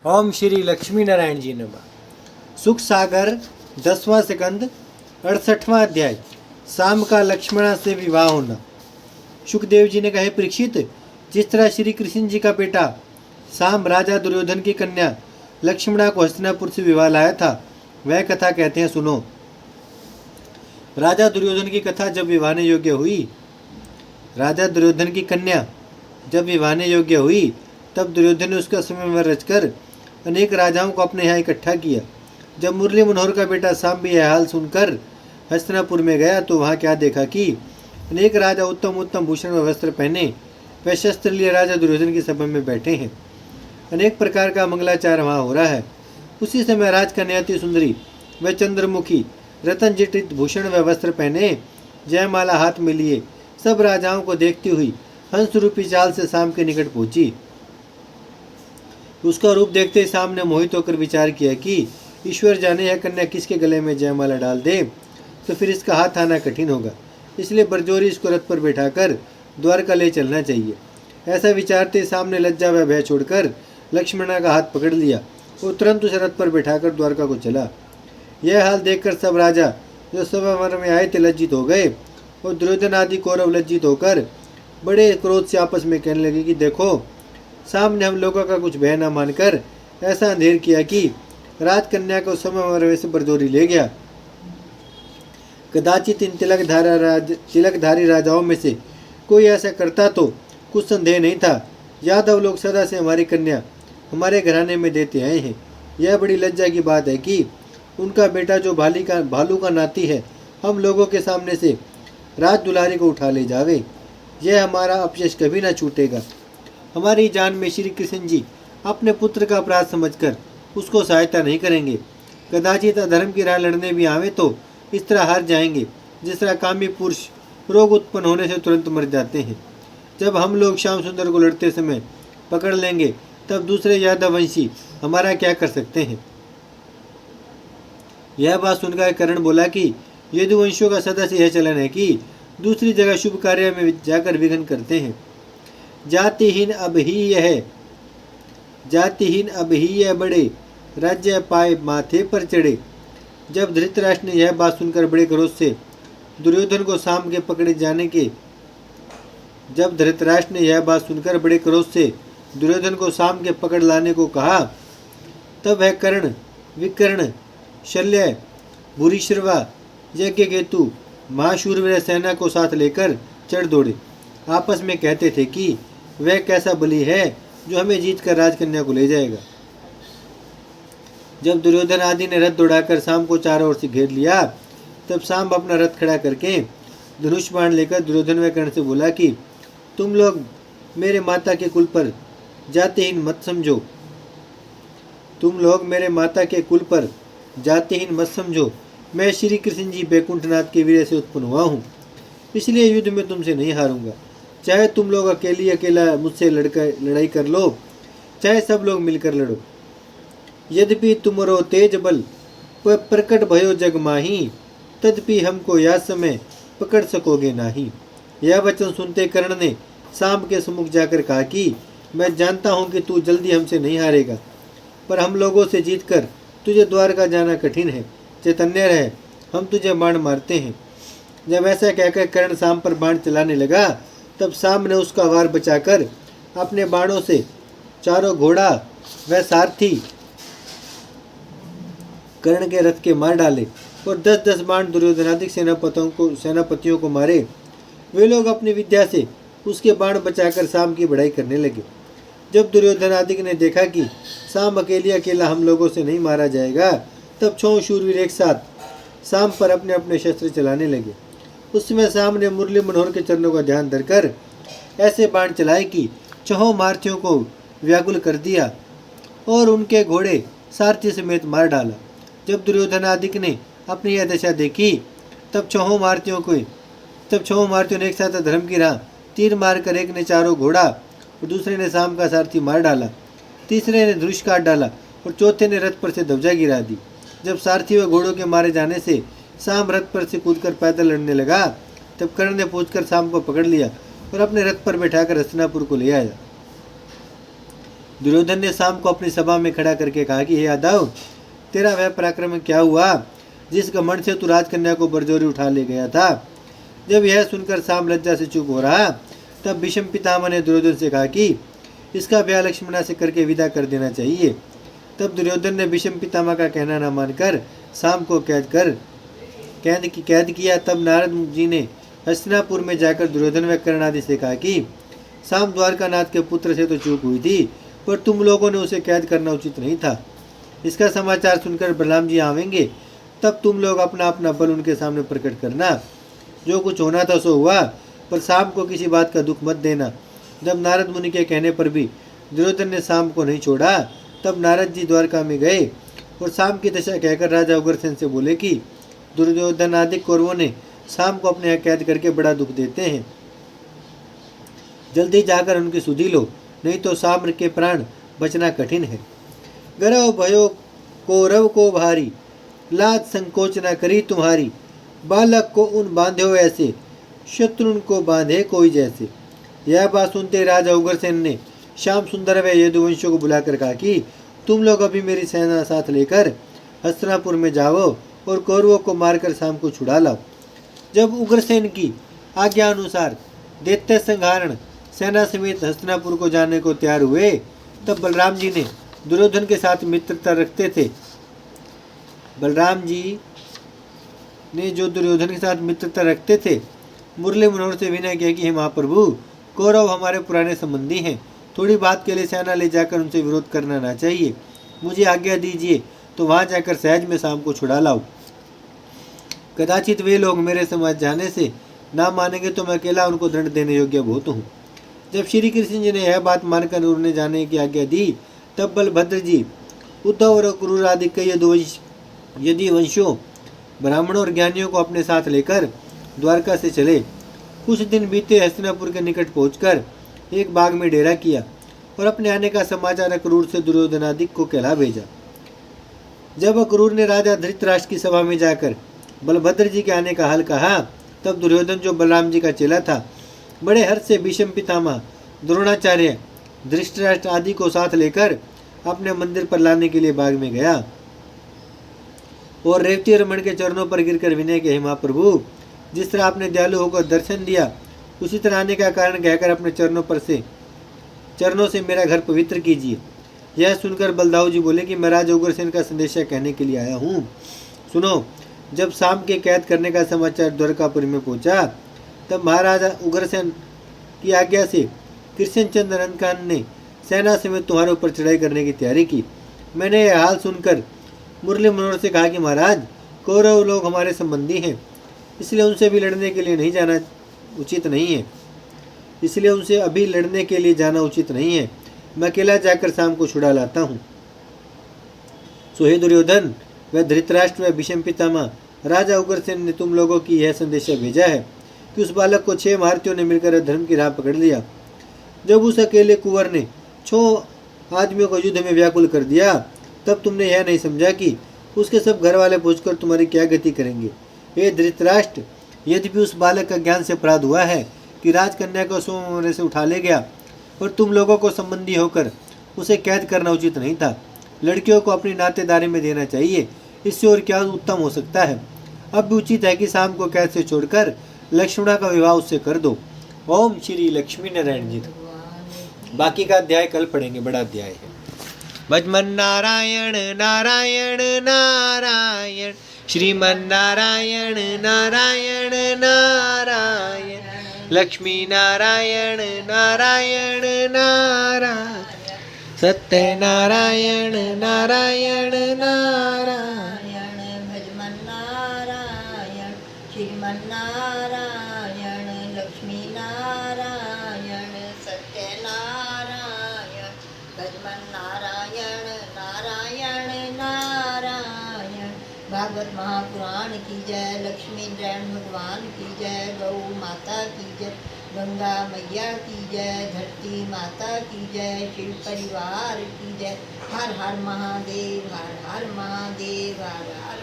ओम श्री लक्ष्मी नारायण जी नमः। सुख सागर 10वां स्कंद 68वां अध्याय। शाम का लक्ष्मणा से विवाह होना। सुखदेव जी ने कहे, परीक्षित, जिस तरह श्री कृष्ण जी का बेटा शाम राजा दुर्योधन की कन्या लक्ष्मणा को हस्तिनापुर से विवाह लाया था, वह कथा कहते हैं, सुनो। राजा दुर्योधन की कथा जब विवाहने योग्य हुई, राजा दुर्योधन की कन्या जब विवाहने योग्य हुई, तब दुर्योधन ने उसका स्वयंवर रचकर अनेक राजाओं को अपने यहाँ इकट्ठा किया। जब मुरली मनोहर का बेटा शाम भी यह हाल सुनकर हस्तिनापुर में गया तो वहाँ क्या देखा कि अनेक राजा उत्तम उत्तम भूषण व वस्त्र पहने व शस्त्र लिए राजा दुर्योधन की सभा में बैठे हैं। अनेक प्रकार का मंगलाचार वहाँ हो रहा है। उसी समय राजकन्या अति सुंदरी व चंद्रमुखी रतन जटित भूषण व वस्त्र पहने जयमाला हाथ में लिए सब राजाओं को देखती हुई हंस रूपी चाल से शाम के निकट पहुंची। उसका रूप देखते ही शाम ने मोहित होकर विचार किया कि ईश्वर जाने यह कन्या किसके गले में जयमाला डाल दे तो फिर इसका हाथ आना कठिन होगा, इसलिए बरजोरी इसको रथ पर बैठाकर द्वारका ले चलना चाहिए। ऐसा विचारते शाम ने लज्जा व भय छोड़कर लक्ष्मणा का हाथ पकड़ लिया और तुरंत उस रथ पर बैठाकर द्वारका को चला। यह हाल देखकर सब राजा जो सभावर में आए थे लज्जित हो गए और दुर्योधन आदि कौरव लज्जित होकर बड़े क्रोध से आपस में कहने लगे कि देखो, शाम ने हम लोगों का कुछ भय न मानकर ऐसा अंधेर किया कि राजकन्या को समय से बरदोरी ले गया। कदाचित इन तिलकधारी राजाओं में से कोई ऐसा करता तो कुछ संदेह नहीं था। यादव लोग सदा से हमारी कन्या हमारे घराने में देते आए हैं। यह बड़ी लज्जा की बात है कि उनका बेटा जो भालू का नाती है हम लोगों के सामने से राज दुलारी को उठा ले जावे। यह हमारा अपयश कभी न छूटेगा। हमारी जान में श्री कृष्ण जी अपने पुत्र का अपराध समझकर उसको सहायता नहीं करेंगे। कदाचित अधर्म की राह लड़ने भी आवे तो इस तरह हार जाएंगे जिस तरह कामी पुरुष रोग उत्पन्न होने से तुरंत मर जाते हैं। जब हम लोग श्याम सुंदर को लड़ते समय पकड़ लेंगे तब दूसरे यादववंशी हमारा क्या कर सकते हैं। यह बात सुनकर कर्ण बोला कि यदुवंशियों का सदा से यह चलन है कि दूसरी जगह शुभ कार्य में जाकर विघ्न करते हैं। जातिहीन अब ही यह बड़े राज्य पाए माथे पर चढ़े। जब धृतराष्ट्र ने यह बात सुनकर बड़े क्रोध से दुर्योधन को शाम के पकड़े जाने के दुर्योधन को शाम के पकड़ लाने को कहा, तब वह कर्ण, विकर्ण, शल्य, भूरिश्रवा, यज्ञकेतु, महाशूरवीर सेना को साथ लेकर चढ़ दौड़े। आपस में कहते थे कि वह कैसा बलि है जो हमें जीत कर राजकन्या को ले जाएगा। जब दुर्योधन आदि ने रथ दौड़ाकर शाम को चारों ओर से घेर लिया, तब शाम अपना रथ खड़ा करके धनुष बाण लेकर दुर्योधन व कर्ण से बोला कि तुम लोग मेरे माता के कुल पर जातिहीन मत समझो। मैं श्री कृष्ण जी बैकुंठनाथ के वीर से उत्पन्न हुआ हूँ, इसलिए युद्ध में तुमसे नहीं हारूंगा। चाहे तुम लोग अकेला मुझसे लड़ाई कर लो, चाहे सब लोग मिलकर लड़ो। यद्यपि तुमरो तेज बल वह प्रकट भयो जग माही, तदपि हमको यह समय पकड़ सकोगे नाही। यह वचन सुनते कर्ण ने शाम के सम्मुख जाकर कहा कि मैं जानता हूँ कि तू जल्दी हमसे नहीं हारेगा, पर हम लोगों से जीतकर तुझे द्वारका जाना कठिन है। चैतन्य रहे, हम तुझे बाण मारते हैं। जब ऐसा कहकर कर्ण शाम पर बाण चलाने लगा, तब शाम ने उसका वार बचाकर अपने बाणों से चारों घोड़ा व सारथी कर्ण के रथ के मार डाले और 10-10 बाण दुर्योधनादिक सेनापतियों को मारे। वे लोग अपनी विद्या से उसके बाण बचाकर शाम की बढ़ाई करने लगे। जब दुर्योधनादिक ने देखा कि शाम अकेला हम लोगों से नहीं मारा जाएगा, तब 6 शूरवीर एक साथ शाम पर अपने अपने शस्त्र चलाने लगे। उस समय शाम ने मुरली मनोहर के चरणों का ध्यान धरकर ऐसे बाण चलाए कि 6 मार्थियों को व्याकुल कर दिया और उनके घोड़े सारथी समेत मार डाला। जब दुर्योधनादिक ने अपनी यह दशा देखी, तब 6 मार्थियों ने एक साथ धर्म की राह तीर मारकर एक ने चारों घोड़ा और दूसरे ने शाम का सारथी मार डाला, तीसरे ने धनुष काट डाला और चौथे ने रथ पर से ध्वजा गिरा दी। जब सारथी व घोड़ों के मारे जाने से शाम रथ पर से कूदकर पैदल लड़ने लगा, तब कर्ण ने पहुंचकर शाम को पकड़ लिया और अपने रथ पर बैठाकर हस्तिनापुर को ले आया। दुर्योधन ने शाम को अपनी सभा में खड़ा करके कहा कि हे यादव, तेरा वह पराक्रम क्या हुआ जिस घमंड से तू राजकन्या को बरजोरी उठा ले गया था। जब यह सुनकर शाम लज्जा से चुप हो रहा, तब भीष्म पितामह ने दुर्योधन से कहा कि इसका ब्याह लक्ष्मणा से करके विदा कर देना चाहिए। तब दुर्योधन ने भीष्म पितामह का कहना न मानकर शाम को कैद किया। तब नारद जी ने हस्तिनापुर में जाकर दुर्योधन व कर्ण आदि से कहा कि शाम द्वारकानाथ के पुत्र से तो चूक हुई थी, पर तुम लोगों ने उसे कैद करना उचित नहीं था। इसका समाचार सुनकर बलराम जी आवेंगे, तब तुम लोग अपना अपना बल उनके सामने प्रकट करना। जो कुछ होना था सो हुआ, पर शाम को किसी बात का दुख मत देना। जब नारद मुनि के कहने पर भी दुर्योधन ने शाम को नहीं छोड़ा, तब नारद जी द्वारका में गए और शाम की दशा कहकर राजा उग्रसेन से बोले कि दुर्योधन आदि कौरवों ने शाम को अपने यहाँ कैद करके बड़ा दुख देते हैं, जल्दी जाकर उनकी सुधि लो, नहीं तो शाम के प्राण बचना कठिन है। गर्व भयो कौरव को भारी, लाज संकोच न करी तुम्हारी। बालक को उन बांध्यो ऐसे, शत्रुन को बांधे कोई जैसे। यह बात सुनते राजा उग्रसेन ने श्याम सुंदर व यदुवंशियों को बुलाकर कहा कि तुम लोग अभी मेरी सेना साथ लेकर हस्तिनापुर में जाओ और कौरवों को मारकर शाम को छुड़ा लाओ। जब उग्रसेन की आज्ञा अनुसार दैत्य संहारण सेना समेत हस्तिनापुर को जाने को तैयार हुए, तब बलराम जी ने दुर्योधन के साथ मित्रता रखते थे। बलराम जी ने जो दुर्योधन के साथ मित्रता रखते थे, मुरली मनोहर से विनय किया कि हे महाप्रभु, कौरव हमारे पुराने संबंधी हैं, थोड़ी बात के लिए सेना ले जाकर उनसे विरोध करना ना चाहिए। मुझे आज्ञा दीजिए तो वहां जाकर सहज में शाम को छुड़ा लाऊं। कदाचित वे लोग मेरे समझ जाने से ना मानेंगे तो मैं अकेला उनको दंड देने योग्य बहुत हूँ। जब श्री कृष्ण जी ने यह बात मानकर उन्हें जाने की आज्ञा दी, तब बलभद्र जी उद्धव और क्रूर आदि कई यदुवंशियों, ब्राह्मणों और ज्ञानियों को अपने साथ लेकर द्वारका से चले। कुछ दिन बीते, हस्तिनापुर के निकट पहुंचकर एक बाग में डेरा किया और अपने आने का समाचार अक्रूर से दुर्योधनादि को कहला भेजा। जब अक्रूर ने राजा धृतराष्ट्र की सभा में जाकर बलभद्र जी के आने का हाल कहा, तब दुर्योधन जो बलराम जी का चेला था, बड़े हर्ष से भीष्म पितामह, द्रोणाचार्य, धृतराष्ट्र आदि को साथ लेकर अपने मंदिर पर लाने के लिए बाग में गया और रेवती रमण के चरणों पर गिरकर विनय के, हे महाप्रभु, जिस तरह आपने दयालु होकर दर्शन दिया, उसी तरह आने का कारण कहकर अपने चरणों से मेरा घर पवित्र कीजिए। यह सुनकर बलदाऊ जी बोले कि मैं राजा उग्रसेन का संदेशा कहने के लिए आया हूँ। सुनो, जब शाम के कैद करने का समाचार द्वारकापुरी में पहुंचा, तब महाराजा उग्रसेन की आज्ञा से कृष्णचंद्र रंकान ने सेना समेत तुम्हारे ऊपर चढ़ाई करने की तैयारी की। मैंने यह हाल सुनकर मुरली मनोहर से कहा कि महाराज, कौरव लोग हमारे संबंधी हैं, इसलिए उनसे भी लड़ने के लिए नहीं जाना उचित नहीं है। इसलिए उनसे अभी लड़ने के लिए जाना उचित नहीं है। मैं अकेला जाकर शाम को छुड़ा लाता हूँ। सो हे दुर्योधन व धृतराष्ट्र व भीष्म पितामह, राजा उग्रसेन ने तुम लोगों की यह संदेशा भेजा है कि उस बालक को 6 महारथियों ने मिलकर धर्म की राह पकड़ लिया। जब उस अकेले कुंवर ने 6 आदमियों को युद्ध में व्याकुल कर दिया, तब तुमने यह नहीं समझा कि उसके सब घर वाले पूछकर तुम्हारी क्या गति करेंगे। हे धृतराष्ट्र, यद्यपि उस बालक का ज्ञान से अपराध हुआ है कि राजकन्या को स्वयंवर से उठा ले गया, पर तुम लोगों को संबंधी होकर उसे कैद करना उचित नहीं था। लड़कियों को अपनी नातेदारी में देना चाहिए, इससे और क्या उत्तम हो सकता है। अब भी उचित है कि शाम को कैद से छोड़कर लक्ष्मणा का विवाह उससे कर दो। ओम श्री लक्ष्मी नारायण जी। बाकी का अध्याय कल पढ़ेंगे, बड़ा अध्याय है। भजमन नारायण नारायण नारायण, श्रीमन नारायण नारायण नारायण, लक्ष्मी नारायण नारायण नारायण, सत्य नारायण नारायण नारायण, भजमन नारायण, श्रीमन नारायण, लक्ष्मी नारायण, सत्य नारायण, भजमन नारायण नारायण नारायण। भागवत महापुराण की जय, लक्ष्मी नारायण भगवान की जय, गौ माता की जय, गंगा मैया की जय, धरती माता की जय, शिव परिवार की जय। हर हर महादेव, हर हर महादेव, हर हर